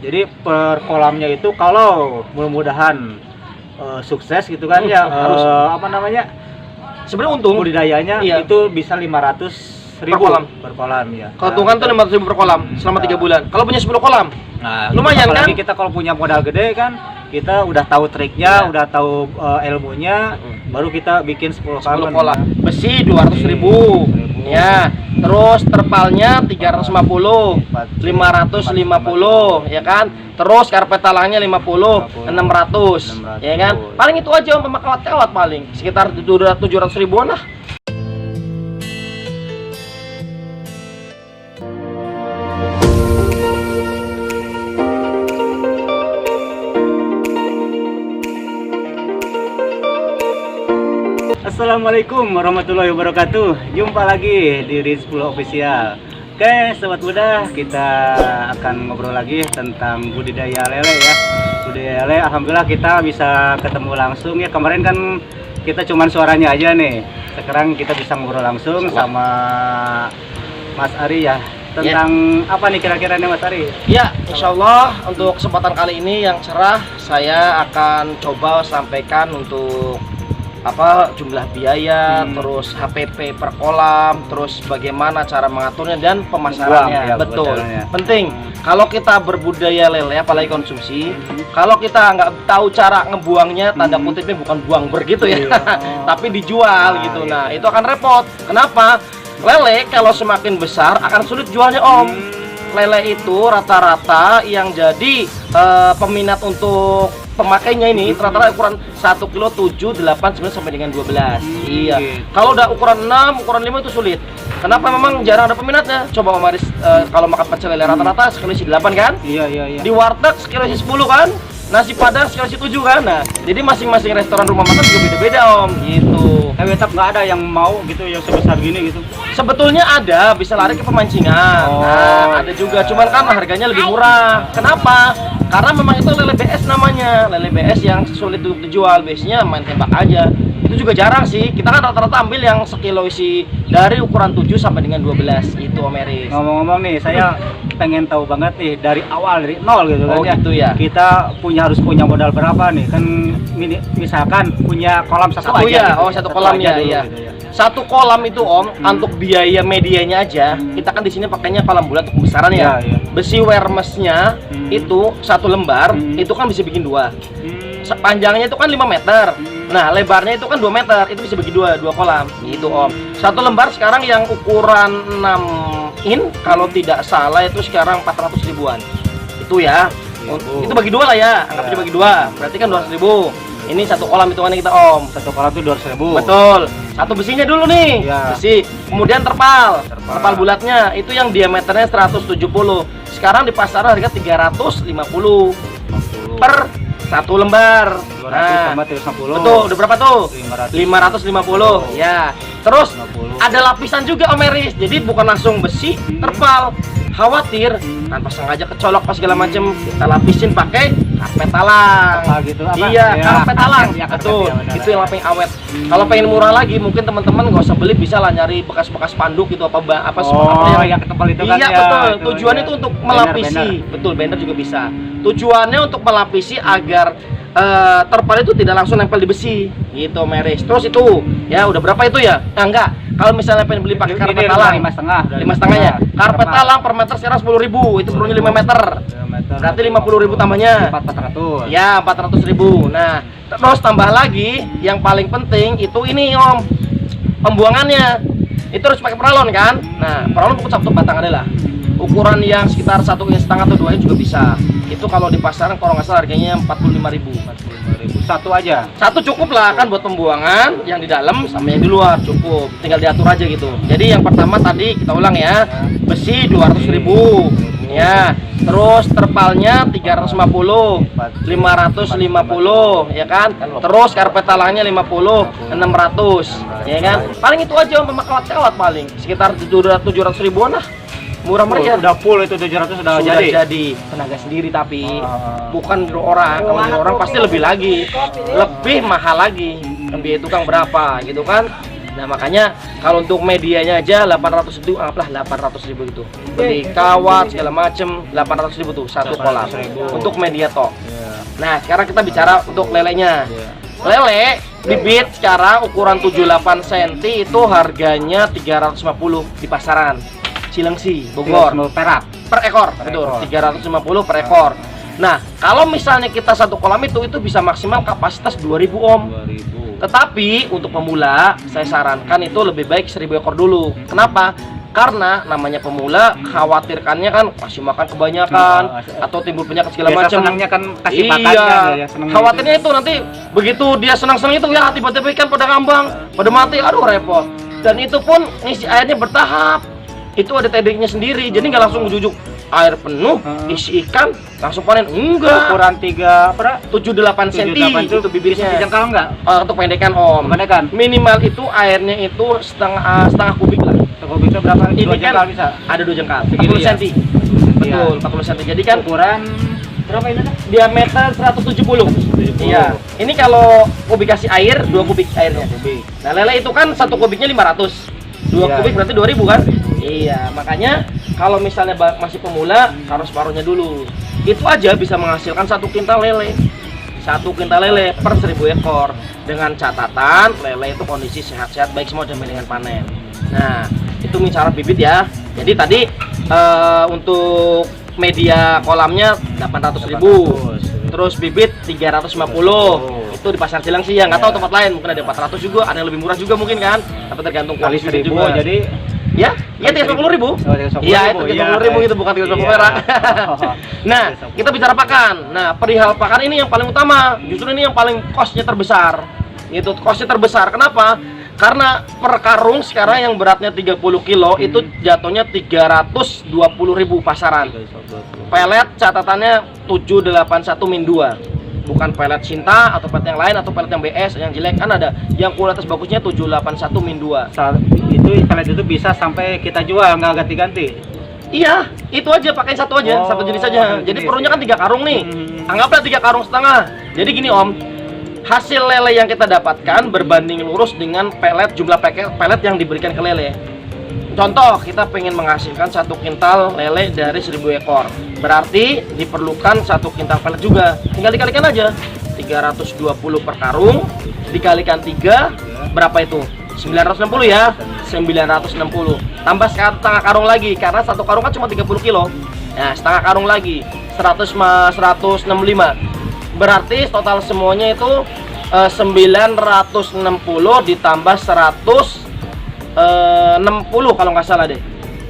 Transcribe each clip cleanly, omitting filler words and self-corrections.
Jadi per kolamnya itu kalau mudah-mudahan sukses gitu kan ya, harus apa namanya, sebenarnya untung budidayanya iya. itu bisa 500.000 Per kolam. ya. Keuntungan tuh 500.000 per kolam selama 3 bulan. Kalau punya 10 kolam, Nah, lumayan apalagi kan? kita kalau punya modal gede kan, kita udah tahu triknya, Iya. udah tahu ilmunya, baru kita bikin 10 10 kolam. kolam. Besi 200.000. Ya, terus terpalnya 350, 550 ya kan? Terus karpet talangnya 50, 600 ya kan? Paling itu aja sama kawat-kawat paling sekitar 700.000-an lah. Assalamualaikum warahmatullahi wabarakatuh. Jumpa lagi di Rinse Pulau Official. Oke, sobat muda, kita akan ngobrol lagi tentang budidaya lele ya. Budidaya lele, alhamdulillah kita bisa ketemu langsung ya. Kemarin kan kita cuman suaranya aja nih. Sekarang kita bisa ngobrol langsung sama Mas Ari ya. Tentang apa nih kira-kira nih Mas Ari? Ya, insya Allah untuk kesempatan kali ini yang cerah, saya akan coba sampaikan untuk jumlah biaya, terus HPP per kolam, terus bagaimana cara mengaturnya dan pemasarannya. Ya, betul, pemasarannya. penting. Kalau kita berbudidaya lele, apalagi konsumsi, kalau kita nggak tahu cara ngebuangnya, tanda kutipnya bukan buang begitu ya, tapi dijual gitu. Nah, itu akan repot. Kenapa? Lele kalau semakin besar akan sulit jualnya, Om. Lele itu rata-rata yang jadi peminat untuk pemakainya ini rata-rata ukuran 1 kilo 7, 8, 9 sampai dengan 12. Iya. Kalau udah ukuran 6, ukuran 5 itu sulit. Kenapa? Memang jarang ada peminatnya. Coba Om Aris kalau makan pecel lele rata-rata sekilo isi 8 kan? Iya. Di warteg sekilo isi 10 kan? Nasi padang sekilo isi 7 kan? Nah, jadi masing-masing restoran rumah makan juga beda-beda, Om. Gitu. Tapi tetap nggak ada yang mau gitu yang sebesar gini gitu. Sebetulnya ada, bisa lari ke pemancingan. Nah, ada juga, cuman kan harganya lebih murah. Kenapa? Karena memang itu lele BS namanya, lele BS yang sulit untuk dijual. Biasanya main tembak aja. Itu juga jarang sih. Kita kan rata-rata ambil yang sekilo isi dari ukuran 7 sampai dengan 12. Itu Om Eris. Ngomong-ngomong nih, saya pengen tahu banget nih dari awal, dari nol gitu kan Oh, ya. gitu ya. Kita harus punya modal berapa nih? Kan misalkan punya kolam satu aja. Ya, gitu. satu kolam aja ya, dulu iya. gitu ya. Satu kolam itu Om, untuk biaya medianya aja, kita kan di sini pakainya kolam bulat untuk pembesaran ya. Iya. Besi wermesnya itu 1 lembar, itu kan bisa bikin 2. Panjangnya itu kan 5 meter. Nah, lebarnya itu kan 2 meter, itu bisa bagi 2 kolam. Itu Om. 1 lembar sekarang yang ukuran 6 in, kalau tidak salah itu sekarang 400 ribuan. Itu ya. Itu bagi 2 lah ya, anggap aja bagi 2. Berarti kan 200.000. Ini 1 kolam hitungannya kita, Om. Satu kolam itu 200.000. Betul. Satu besinya dulu nih. Ya. Besi. Kemudian terpal bulatnya itu yang diameternya 170. Sekarang di pasaran harga 350 per 1 lembar. 200 sama 350. Betul, udah berapa tuh? 550. Ya. Terus 50. ada lapisan juga Om Eris. Jadi bukan langsung besi, terpal. Khawatir tanpa sengaja kecolok pas segala macem, kita lapisin pakai karpet talang. Gitu, apa? Iya, Ya, karpet talang. ya, karpet, Betul. ya, benar. Itu yang paling awet. Kalau pengen murah lagi, mungkin teman-teman nggak usah beli, bisa lah nyari bekas-bekas spanduk gitu apa yang ketebal itu kan iya, ya. betul. Itu Tujuannya ya. itu untuk Banner. melapisi. Betul, banner juga bisa. Tujuannya untuk melapisi agar terpal itu tidak langsung nempel di besi gitu, Meris. Terus itu ya udah berapa itu ya? Nah, enggak. Kalau misalnya pengen beli pakai karpet talang 5,5 ya. Karpet talang per meter sekarang 10.000. Itu perlunya 5 meter. Berarti 50.000 tambahnya. 400. Ya, 400.000. Nah, terus tambah lagi yang paling penting itu ini, Om. Pembuangannya. Itu harus pakai peralon kan? Nah, peralon cukup satu batang adalah. Ukuran yang sekitar 1,5 atau 2 inch juga bisa. Itu kalau di pasaran kalau nggak salah harganya 45.000. Satu aja. Satu cukup lah kan buat pembuangan, yang di dalam sama yang di luar cukup. Tinggal diatur aja gitu. Jadi yang pertama tadi kita ulang ya. Besi 200.000. Ya. Terus terpalnya 350, 550 ya kan. Terus karpet talangnya 50, 600 ya kan. Paling itu aja sama kawat-kawat paling sekitar 700.000-an lah. Murah meriah. Udah full itu 700 sudah Sudah jadi. jadi tenaga sendiri tapi bukan nyuruh orang. Kalau nyuruh orang pasti lebih lagi, lebih mahal lagi. Biaya tukang berapa gitu kan? Nah makanya kalau untuk medianya aja 800 ribu, anggaplah 800 ribu gitu. Beli kawat segala macem 800 ribu tuh satu kolam 800.000. untuk media tok. Iya. Nah sekarang kita bicara untuk lelenya. Iya. Lele bibit sekarang ukuran 78 cm itu harganya 350 di pasaran Cilengsi, Bogor. Perak. Per ekor, Per betul. ekor. 350 per ekor. Nah, kalau misalnya kita satu kolam itu bisa maksimal kapasitas 2000 Om. 2000. Tetapi untuk pemula saya sarankan itu lebih baik 1000 ekor dulu. Kenapa? Karena namanya pemula khawatirkannya kan kasih makan kebanyakan atau timbul penyakit segala Biasa macam. senangnya kan kasih Iya, pakan kan ya, senangnya khawatirnya itu nanti begitu dia senang-senang itu ya tiba-tiba ikan pada ngambang, pada mati, aduh repot. Dan itu pun ngisi airnya bertahap. Itu ada tekniknya sendiri, jadi nggak langsung ujuk-ujuk air penuh, isi ikan, langsung panen. Enggak. Ukuran 3 apa? 78 cm 78 itu bibitnya. Dijangkau enggak? Untuk pendekan Om. Pendekan. Minimal itu airnya itu setengah kubik lah. Toko bisa berapa? Ini 2 kan jengkal bisa. ada 2 jengkal, Segini 40 ya? cm. Betul, 40 cm. Jadi kan Ukuran berapa ini? diameter 170. Iya. Ini kalau kubikasi air 2 kubik airnya. Kubik. Nah, lele itu kan 1 kubiknya 500. 2 Iya. kubik berarti 2000 kan? Iya, makanya kalau misalnya masih pemula harus separuhnya dulu. Itu aja bisa menghasilkan 1 kintal lele. 1 kintal lele per 1000 ekor dengan catatan lele itu kondisi sehat-sehat baik semua dan dengan panen. Nah, itu syarat bibit ya. Jadi tadi untuk media kolamnya 800.000. Terus bibit 350. Itu di pasar Cilengsi ya, nggak tahu tempat lain mungkin ada 400 juga, ada yang lebih murah juga mungkin kan. Tapi tergantung Kali kualitas 1000 juga. jadi Ya, iya 350.000. Oh, 350.000. Iya, itu 350.000 Iya, itu bukan 350 iya. perak. Nah, kita bicara pakan. Nah, perihal pakan ini yang paling utama. Justru ini yang paling costnya terbesar. Itu costnya terbesar. Kenapa? Karena per karung sekarang yang beratnya 30 kilo itu jatuhnya 320.000 pasaran. Pelet catatannya 781 min 2. Bukan pelet Sinta atau pelet yang lain atau pelet yang BS yang jelek, kan ada yang kualitas bagusnya 781 min 2. Itu pelet itu bisa sampai kita jual nggak ganti-ganti. Iya, itu aja pakai satu aja, satu jenis saja. satu Jadi jenis. perlunya kan 3 karung nih. Anggaplah 3 karung setengah. Jadi gini Om, hasil lele yang kita dapatkan berbanding lurus dengan jumlah pelet yang diberikan ke lele. Contoh, kita pengen menghasilkan 1 kintal lele dari 1000 ekor. Berarti diperlukan 1 kintal pelet juga. Tinggal dikalikan aja. 320 per karung dikalikan 3 berapa itu? 960 ya. 960. Tambah setengah karung lagi karena 1 karung kan cuma 30 kilo. Nah, setengah karung lagi 165. Berarti total semuanya itu 960 ditambah 160 kalau nggak salah deh.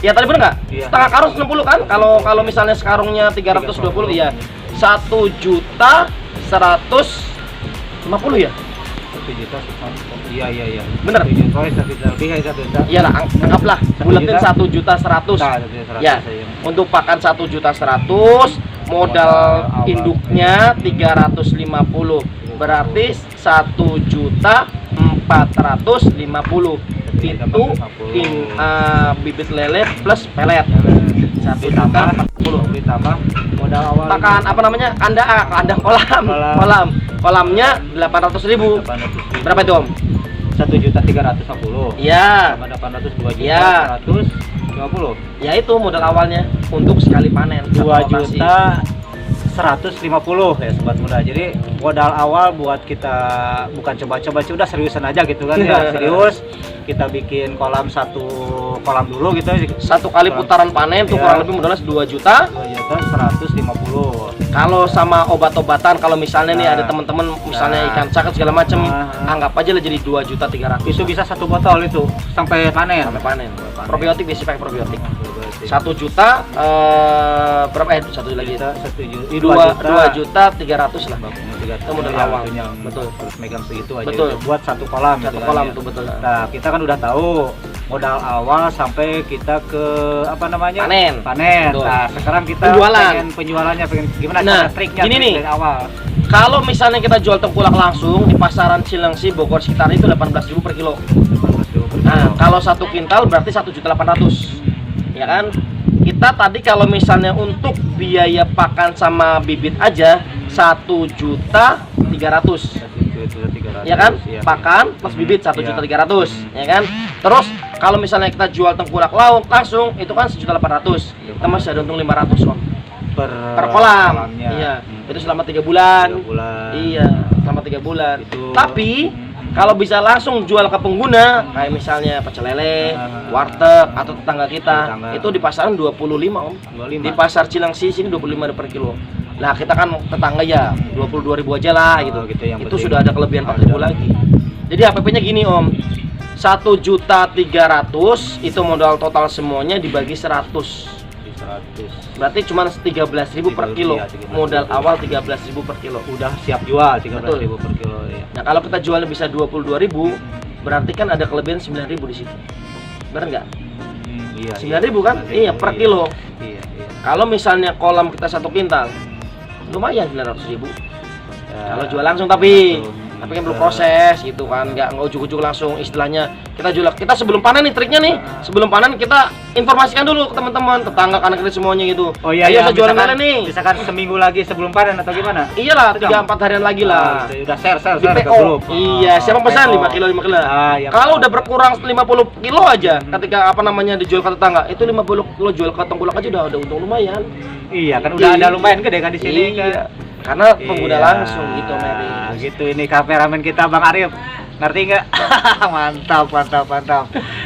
Ya tadi bener nggak? Iya. Setengah karung 60 kan? Kalau misalnya sekarungnya 320 ya 1.150 ya? 1 juta. Iya. Bener? 1 juta lebih ya 1 juta. Iyalah, anggaplah buletin 1.100.000. Nah, 1.100.000 Ya, untuk pakan 1.100.000, modal induknya 350. Berarti 1.450. Itu bibit lele plus pelet. 1.450. Ditambah modal awal. Pakan apa namanya? Kandang kolam. Kolamnya 800.000. 800.000. Berapa itu Om? 1.350.000. Iya. Tambah 800 2 juta. Iya. 150. Ya itu modal awalnya untuk sekali panen. 2 satu lokasi. juta 150 ya sobat muda. Jadi modal awal buat kita bukan coba-coba, udah seriusan aja gitu kan ya. Serius kita bikin satu kolam dulu gitu. Satu kali putaran panen tuh Ya. kurang lebih modalnya 2 juta. 2 juta 150. Kalau sama obat-obatan, kalau misalnya nih Nah. ada teman-teman misalnya Nah. ikan cakep segala macam, Nah. anggap aja lah jadi 2.300.000 Itu bisa 1 botol itu sampai panen. sampai panen. Probiotik biasa pakai probiotik. 1 1 juta berapa 1 juta lagi? juta 1 juta 2.300.000 lah. Itu modal awal. Betul. Terus megang segitu aja. Betul. Buat 1 kolam. Satu gitu kan kolam ya. tuh betul. Nah, kita kan udah tahu modal awal sampai kita ke apa namanya? Panen. Betul. Nah, sekarang kita Penjualan. pengen penjualannya, pengen gimana Nah, cara triknya gini nih. dari awal. Kalau misalnya kita jual tengkulak langsung di pasaran Cilengsi Bogor sekitar itu 18.000 per kilo. Nah, kalau 1 kintal berarti 1.800.000. Ya kan? Kita tadi kalau misalnya untuk biaya pakan sama bibit aja 1.300.000. 1.300.000 ya kan? ya. Pakan plus bibit 1.300.000 ya kan? Terus kalau misalnya kita jual tengkulak laut langsung itu kan 1.800.000. Kita masih ada untung 500 Om. Per kolam. kolamnya. Iya. Itu selama 3 bulan. 3 bulan. Iya, selama 3 bulan. Itu. Tapi kalau bisa langsung jual ke pengguna, kayak misalnya pecel lele, warteg atau tetangga kita, Tetangga. itu di pasaran 25 Om. 25. Di pasar Cilengsi sini 25 per kilo. Lah kita kan tetangga ya 22.000 aja lah gitu. gitu yang Itu penting. sudah ada kelebihan 4.000 lagi. Jadi HPP-nya gini Om. 1.300.000 itu modal total semuanya dibagi 100. 100. Berarti cuma 13.000 per kilo. Iya, 13.000. Modal awal 13.000 per kilo. Udah siap jual 13.000 per kilo ya. Nah, kalau kita jualnya bisa 22.000, berarti kan ada kelebihan 9.000 di situ. Benar nggak? Iya. 9.000 kan? Iya, per kilo. Iya, iya. Kalau misalnya kolam kita 1 kintal, lumayan 900.000. Ya, Kalau jual langsung tapi langsung. kan perlu proses gitu kan, nggak ujuk-ujuk langsung istilahnya kita jual. Kita sebelum panen nih triknya nih, sebelum panen kita informasikan dulu ke teman-teman, tetangga, kanan kiri semuanya gitu. Oh iya, ayo iya, saya jualan misalkan- lele nih. Misalkan seminggu lagi sebelum panen atau gimana? Iyalah, Sedang. 3-4 harian lagi lah. Udah share Di ke PO. grup. Iya, siapa pesan 5 kilo 5 kilo. Iya, Kalau betul. udah berkurang 50 kilo aja ketika apa namanya dijual ke tetangga, itu 50 kilo jual ke tengkulak aja udah untung lumayan. Iya, kan udah ada lumayan gede kan di sini Iya. kan. Karena pengguna Iya, langsung gitu, Mary. Gitu ini kameramen kita Bang Arif. Ngerti nggak? Mantap, mantap, mantap.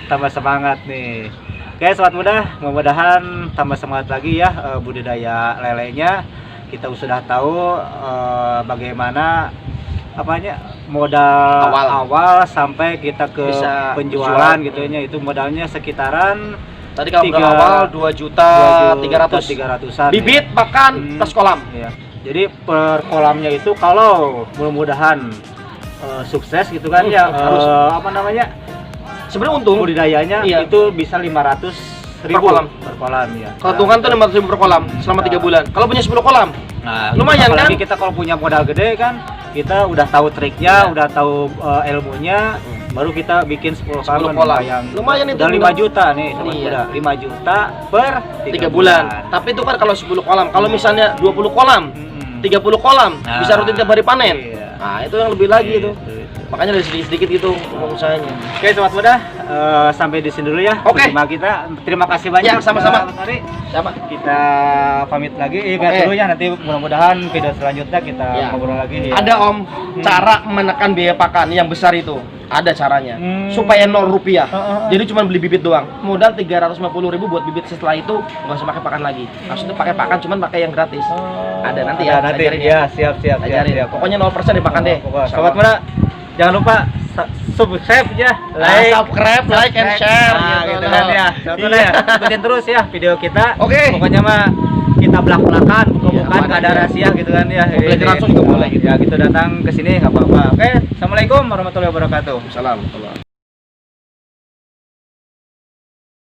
Tambah semangat nih. Oke, sobat muda, mudah-mudahan tambah semangat lagi ya budidaya lelenya. Kita sudah tahu bagaimana apanya modal awal sampai kita ke Bisa penjualan jual. gitu ya. Itu modalnya sekitaran Tadi kalau modal Tiga- awal 2.300.000. 300-an. Bibit pakan plus kolam. Ya. Jadi per kolamnya itu kalau mudah-mudahan sukses gitu kan ya harus. apa namanya Sebenarnya untung. budidayanya Iya. itu bisa 500.000 Per kolam. per kolam ya. Keuntungan tuh 500.000 per kolam selama 3 bulan. Kalau punya 10 kolam, Nah, lumayan apalagi kan? kita kalau punya modal gede kan kita udah tahu triknya, Iya. udah tahu ilmunya, baru kita bikin 10 10 kolam kolam. yang Lumayan itu, udah 5 Bang. juta nih sobat Iya. muda. 5 juta per 3 bulan. Tapi itu kan kalau 10 kolam. Kalau misalnya 20 kolam, 30 kolam, Nah, bisa rutin tiap hari panen. iya. Nah, itu yang lebih lagi itu. Itu. Makanya dari sedikit-sedikit gitu usahanya. Oke sobat muda, sampai di sini dulu ya. Oke. Terima kasih banyak. Ya, sama-sama. Mas Ari. Siapa? Kita pamit lagi. Oke. Dulu ya, nanti mudah-mudahan video selanjutnya kita Ya. ngobrol lagi. Ya. Ada Om, cara menekan biaya pakan yang besar itu. Ada caranya. Supaya 0 rupiah. Jadi cuma beli bibit doang. Modal 350.000 buat bibit, setelah itu nggak usah pakai pakan lagi. Maksudnya pakai pakan cuman pakai yang gratis. Ada nanti ya, Nanti ajarin ya, siap. Ajarin. Pokoknya 0% di pakan deh. Sobat muda, jangan lupa subscribe ya, Subscribe, like, and share. Nah, gitu kan ya. Sobat muda ya, ikutin terus ya video kita. Oke. Pokoknya mah kita belak-belakan, bukan aman ada aja. rahasia gitu kan ya. Belajar langsung juga boleh gitu. Ya gitu datang ke sini nggak apa-apa. Oke, assalamualaikum warahmatullahi wabarakatuh. Salam.